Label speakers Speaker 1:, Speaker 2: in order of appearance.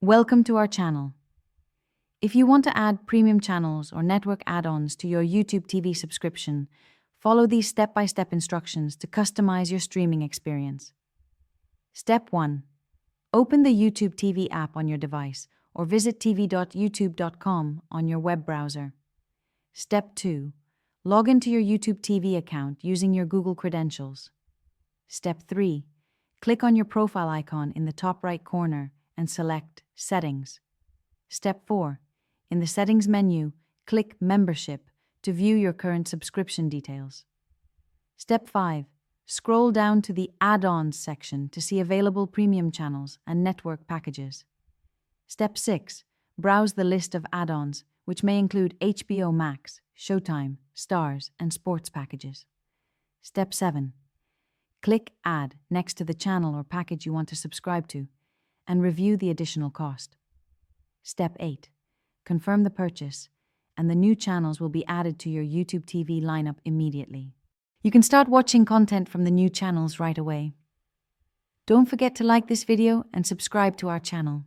Speaker 1: Welcome to our channel. If you want to add premium channels or network add-ons to your YouTube TV subscription, follow these step-by-step instructions to customize your streaming experience. Step 1. Open the YouTube TV app on your device or visit tv.youtube.com on your web browser. Step 2. Log into your YouTube TV account using your Google credentials. Step 3. Click on your profile icon in the top right corner and select Settings. Step 4. In the Settings menu, click Membership to view your current subscription details. Step 5. Scroll down to the Add-ons section to see available premium channels and network packages. Step 6. Browse the list of add-ons, which may include HBO Max, Showtime, Stars, and sports packages. Step 7. Click Add next to the channel or package you want to subscribe to, and review the additional cost. Step 8. Confirm the purchase, and the new channels will be added to your YouTube TV lineup immediately. You can start watching content from the new channels right away. Don't forget to like this video and subscribe to our channel.